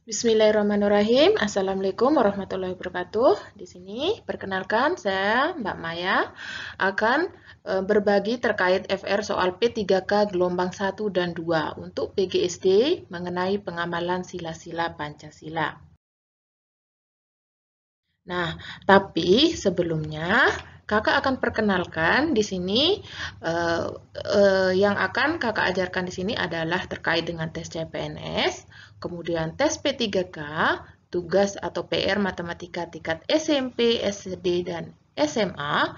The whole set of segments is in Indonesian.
Bismillahirrahmanirrahim. Assalamualaikum warahmatullahi wabarakatuh. Di sini perkenalkan saya Mbak Maya akan berbagi terkait FR soal P3K gelombang 1 dan 2 untuk PGSD mengenai pengamalan sila-sila Pancasila. Nah, tapi sebelumnya Kakak akan perkenalkan di sini yang akan Kakak ajarkan di sini adalah terkait dengan tes CPNS, kemudian tes P3K, tugas atau PR matematika tingkat SMP, SD, dan SMA,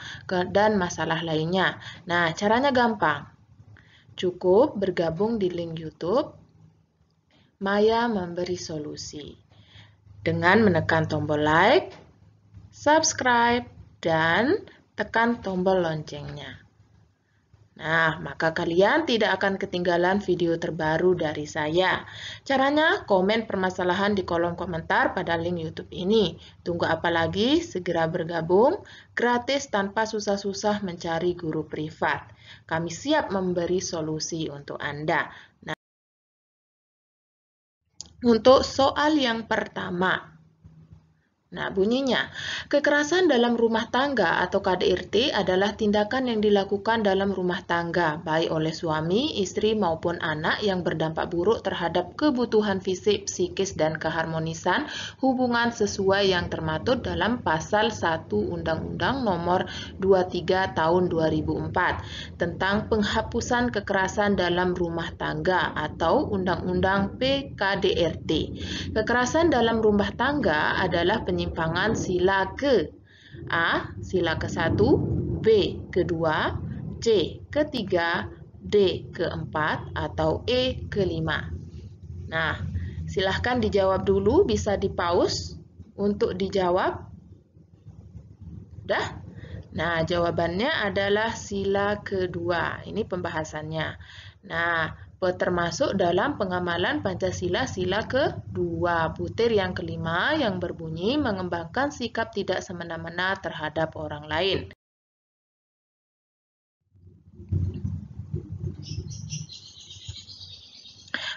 dan masalah lainnya. Nah, caranya gampang. Cukup bergabung di link YouTube Maya Memberi Solusi dengan menekan tombol like, subscribe, dan tekan tombol loncengnya. Nah, maka kalian tidak akan ketinggalan video terbaru dari saya. Caranya, komen permasalahan di kolom komentar pada link YouTube ini. Tunggu apa lagi? Segera bergabung, gratis tanpa susah-susah mencari guru privat. Kami siap memberi solusi untuk Anda. Nah, untuk soal yang pertama. Nah, bunyinya, kekerasan dalam rumah tangga atau KDRT adalah tindakan yang dilakukan dalam rumah tangga, baik oleh suami, istri, maupun anak yang berdampak buruk terhadap kebutuhan fisik, psikis, dan keharmonisan hubungan sesuai yang termaktub dalam Pasal 1 Undang-Undang Nomor 23 Tahun 2004 tentang penghapusan kekerasan dalam rumah tangga atau Undang-Undang PKDRT. Kekerasan dalam rumah tangga adalah penyimpangan sila ke A. Sila ke-1, B. Kedua, C. Ketiga, D. Keempat, atau E. Kelima. Nah, silahkan dijawab dulu, bisa di-pause untuk dijawab. Udah? Nah, jawabannya adalah sila kedua. Ini pembahasannya. Nah, termasuk dalam pengamalan Pancasila sila kedua, butir yang kelima yang berbunyi mengembangkan sikap tidak semena-mena terhadap orang lain.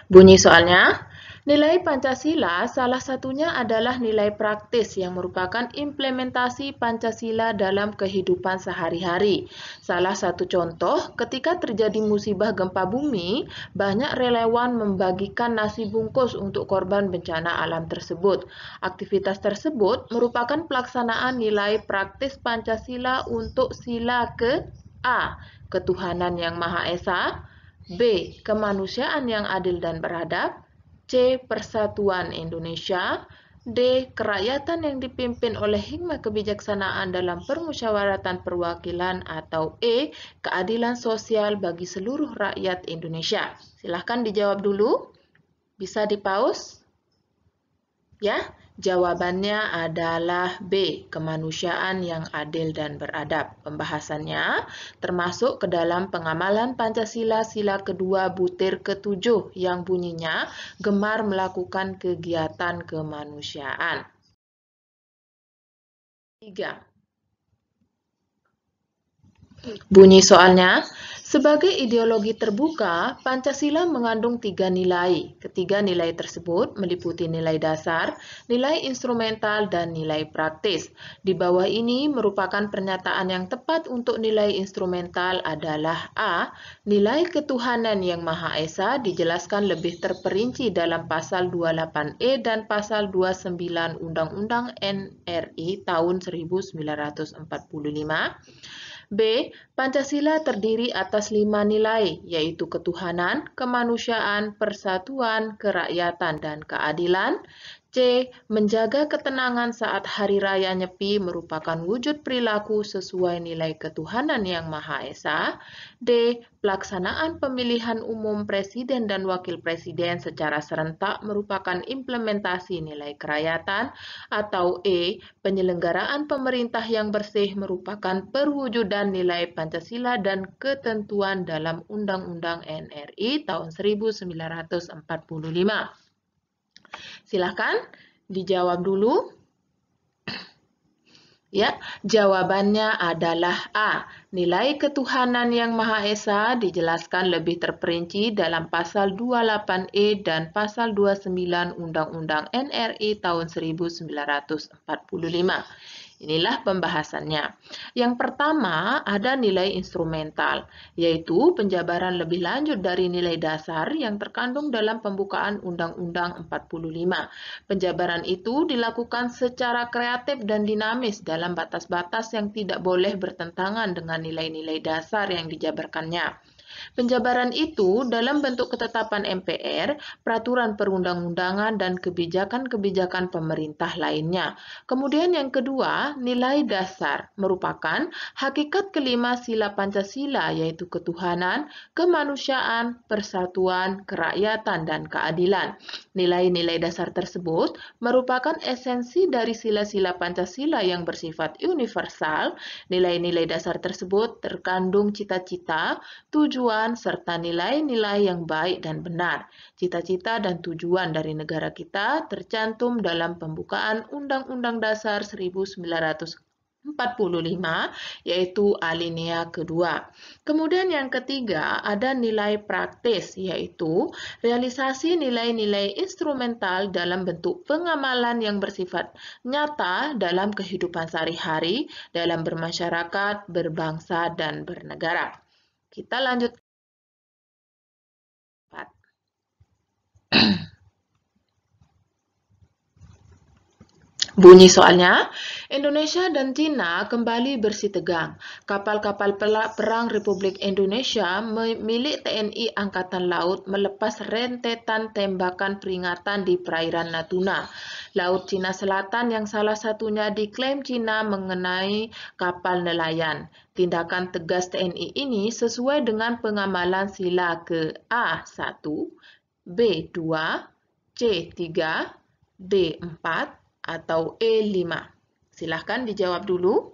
Bunyi soalnya, nilai Pancasila salah satunya adalah nilai praktis yang merupakan implementasi Pancasila dalam kehidupan sehari-hari. Salah satu contoh, ketika terjadi musibah gempa bumi, banyak relawan membagikan nasi bungkus untuk korban bencana alam tersebut. Aktivitas tersebut merupakan pelaksanaan nilai praktis Pancasila untuk sila ke A. Ketuhanan yang Maha Esa, B. Kemanusiaan yang adil dan beradab, C. Persatuan Indonesia, D. Kerakyatan yang dipimpin oleh hikmah kebijaksanaan dalam permusyawaratan perwakilan, atau E. Keadilan sosial bagi seluruh rakyat Indonesia. Silahkan dijawab dulu. Bisa di-pause? Ya, jawabannya adalah B. Kemanusiaan yang adil dan beradab. Pembahasannya termasuk ke dalam pengamalan Pancasila sila kedua butir ke-7 yang bunyinya gemar melakukan kegiatan kemanusiaan. 3. Bunyi soalnya, sebagai ideologi terbuka, Pancasila mengandung 3 nilai. Ketiga nilai tersebut meliputi nilai dasar, nilai instrumental, dan nilai praktis. Di bawah ini merupakan pernyataan yang tepat untuk nilai instrumental adalah A. Nilai ketuhanan yang Maha Esa dijelaskan lebih terperinci dalam Pasal 28E dan Pasal 29 Undang-Undang NRI tahun 1945. B. Pancasila terdiri atas 5 nilai, yaitu ketuhanan, kemanusiaan, persatuan, kerakyatan, dan keadilan. C. Menjaga ketenangan saat Hari Raya Nyepi merupakan wujud perilaku sesuai nilai ketuhanan yang Maha Esa. D. Pelaksanaan pemilihan umum presiden dan wakil presiden secara serentak merupakan implementasi nilai kerakyatan. Atau E. Penyelenggaraan pemerintah yang bersih merupakan perwujudan nilai Pancasila dan ketentuan dalam Undang-Undang NRI tahun 1945. Silahkan dijawab dulu. Ya, jawabannya adalah A. Nilai ketuhanan yang Maha Esa dijelaskan lebih terperinci dalam pasal 28E dan pasal 29 Undang-Undang NRI tahun 1945. Inilah pembahasannya. Yang pertama, ada nilai instrumental, yaitu penjabaran lebih lanjut dari nilai dasar yang terkandung dalam pembukaan Undang-Undang 45. Penjabaran itu dilakukan secara kreatif dan dinamis dalam batas-batas yang tidak boleh bertentangan dengan nilai-nilai dasar yang dijabarkannya. Penjabaran itu dalam bentuk ketetapan MPR, peraturan perundang-undangan, dan kebijakan-kebijakan pemerintah lainnya. Kemudian yang kedua, nilai dasar merupakan hakikat kelima sila Pancasila, yaitu ketuhanan, kemanusiaan, persatuan, kerakyatan, dan keadilan. Nilai-nilai dasar tersebut merupakan esensi dari sila-sila Pancasila yang bersifat universal. Nilai-nilai dasar tersebut terkandung cita-cita, tujuan, serta nilai-nilai yang baik dan benar. Cita-cita dan tujuan dari negara kita tercantum dalam pembukaan Undang-Undang Dasar 1945, yaitu alinea kedua. Kemudian yang ketiga, ada nilai praktis, yaitu realisasi nilai-nilai instrumental dalam bentuk pengamalan yang bersifat nyata dalam kehidupan sehari-hari, dalam bermasyarakat, berbangsa, dan bernegara. Kita lanjut. Bunyi soalnya, Indonesia dan Cina kembali bersih tegang. Kapal-kapal perang Republik Indonesia milik TNI Angkatan Laut melepas rentetan tembakan peringatan di perairan Natuna, Laut Cina Selatan, yang salah satunya diklaim Cina mengenai kapal nelayan. Tindakan tegas TNI ini sesuai dengan pengamalan sila ke A1, B2, C3, D4, atau E5? Silahkan dijawab dulu.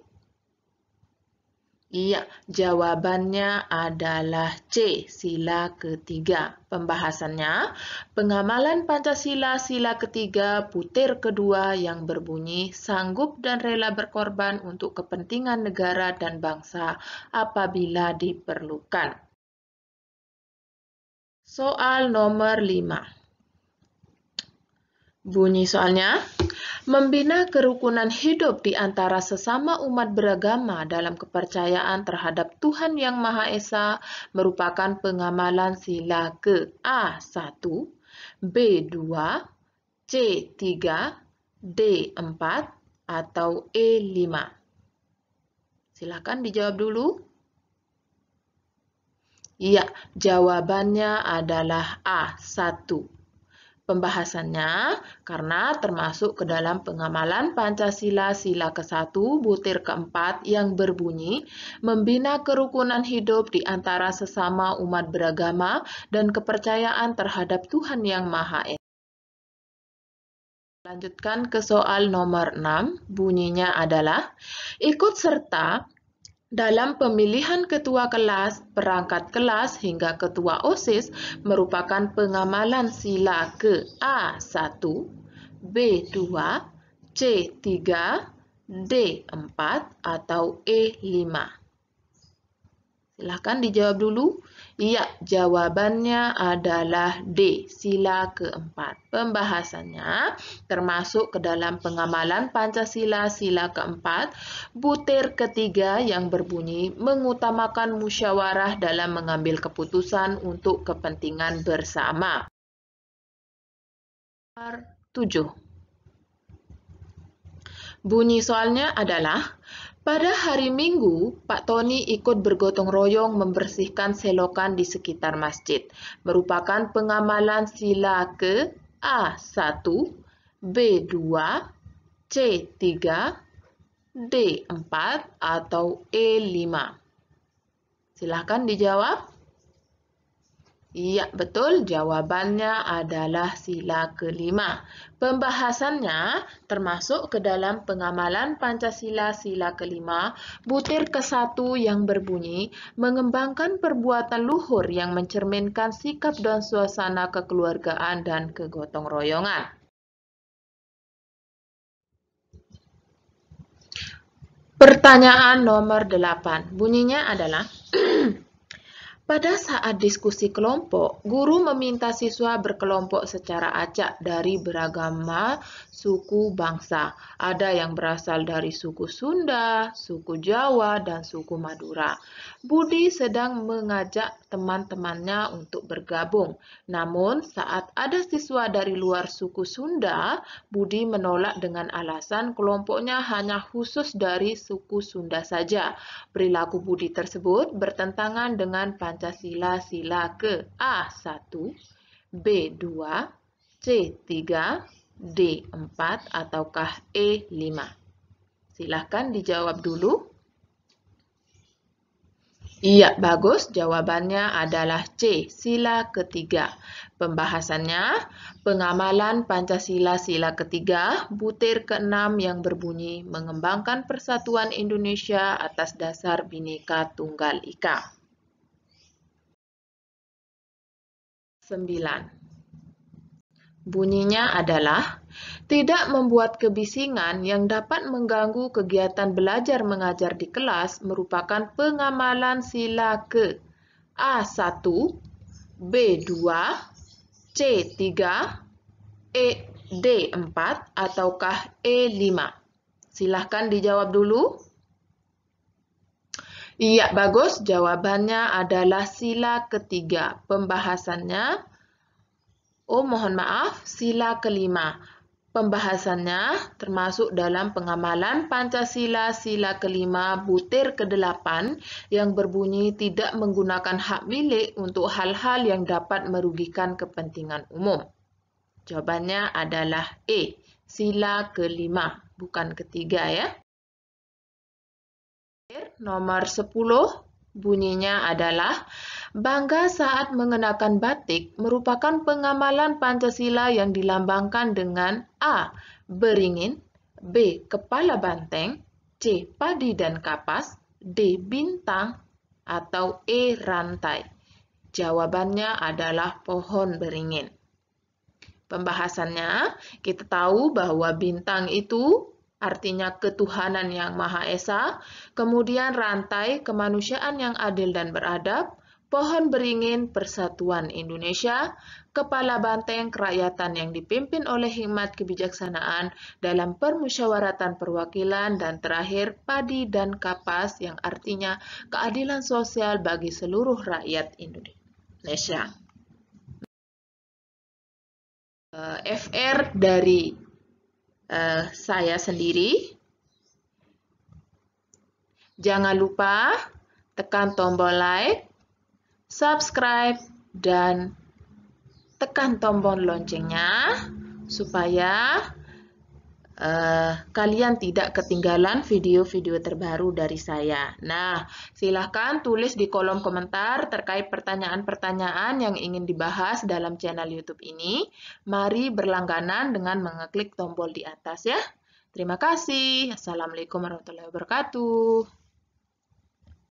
Iya, jawabannya adalah C, sila ketiga. Pembahasannya, pengamalan Pancasila sila ketiga butir kedua yang berbunyi sanggup dan rela berkorban untuk kepentingan negara dan bangsa apabila diperlukan. Soal nomor 5. Bunyi soalnya, membina kerukunan hidup di antara sesama umat beragama dalam kepercayaan terhadap Tuhan Yang Maha Esa merupakan pengamalan sila ke A1, B2, C3, D4, atau E5. Silakan dijawab dulu. Iya, jawabannya adalah A1. Pembahasannya karena termasuk ke dalam pengamalan Pancasila sila ke-1 butir ke-4 yang berbunyi membina kerukunan hidup di antara sesama umat beragama dan kepercayaan terhadap Tuhan Yang Maha Esa. Lanjutkan ke soal nomor 6, bunyinya adalah ikut serta dalam pemilihan ketua kelas, perangkat kelas, hingga ketua OSIS merupakan pengamalan sila ke A1, B2, C3, D4, atau E5. Silahkan dijawab dulu. Iya, jawabannya adalah D, sila keempat. Pembahasannya termasuk ke dalam pengamalan Pancasila sila keempat, butir ketiga yang berbunyi mengutamakan musyawarah dalam mengambil keputusan untuk kepentingan bersama. 7. Bunyi soalnya adalah, pada hari Minggu, Pak Tony ikut bergotong royong membersihkan selokan di sekitar masjid. Merupakan pengamalan sila ke A1, B2, C3, D4, atau E5. Silahkan dijawab. Iya, betul. Jawabannya adalah sila kelima. Pembahasannya termasuk ke dalam pengamalan Pancasila sila kelima, butir ke-1 yang berbunyi mengembangkan perbuatan luhur yang mencerminkan sikap dan suasana kekeluargaan dan kegotong royongan. Pertanyaan nomor 8. Bunyinya adalah pada saat diskusi kelompok, guru meminta siswa berkelompok secara acak dari beragam suku bangsa. Ada yang berasal dari suku Sunda, suku Jawa, dan suku Madura. Budi sedang mengajak teman-temannya untuk bergabung. Namun, saat ada siswa dari luar suku Sunda, Budi menolak dengan alasan kelompoknya hanya khusus dari suku Sunda saja. Perilaku Budi tersebut bertentangan dengan Pancasila sila ke A1, B2, C3, D4, ataukah E5? Silahkan dijawab dulu. Iya, bagus. Jawabannya adalah C, sila ketiga. Pembahasannya, pengamalan Pancasila sila ketiga, butir ke-6 yang berbunyi mengembangkan persatuan Indonesia atas dasar Bhinneka Tunggal Ika. 9. Bunyinya adalah tidak membuat kebisingan yang dapat mengganggu kegiatan belajar mengajar di kelas merupakan pengamalan sila ke A1, B2, C3, D4, ataukah E5? Silahkan dijawab dulu. Iya, bagus. Jawabannya adalah sila ketiga. Pembahasannya, mohon maaf, sila kelima. Pembahasannya termasuk dalam pengamalan Pancasila sila kelima butir ke-8 yang berbunyi tidak menggunakan hak milik untuk hal-hal yang dapat merugikan kepentingan umum. Jawabannya adalah E, sila kelima, bukan ketiga ya. Nomor 10, bunyinya adalah bangga saat mengenakan batik merupakan pengamalan Pancasila yang dilambangkan dengan A. Beringin, B. Kepala banteng, C. Padi dan kapas, D. Bintang, atau E. Rantai. Jawabannya adalah pohon beringin. Pembahasannya, kita tahu bahwa bintang itu artinya ketuhanan yang Maha Esa, kemudian rantai kemanusiaan yang adil dan beradab, pohon beringin persatuan Indonesia, kepala banteng kerakyatan yang dipimpin oleh hikmat kebijaksanaan dalam permusyawaratan perwakilan, dan terakhir padi dan kapas yang artinya keadilan sosial bagi seluruh rakyat Indonesia. FR dari saya sendiri. Jangan lupa tekan tombol like, subscribe, dan tekan tombol loncengnya supaya kalian tidak ketinggalan video-video terbaru dari saya. Nah, silahkan tulis di kolom komentar terkait pertanyaan-pertanyaan yang ingin dibahas dalam channel YouTube ini. Mari berlangganan dengan mengeklik tombol di atas ya. Terima kasih. Assalamualaikum warahmatullahi wabarakatuh.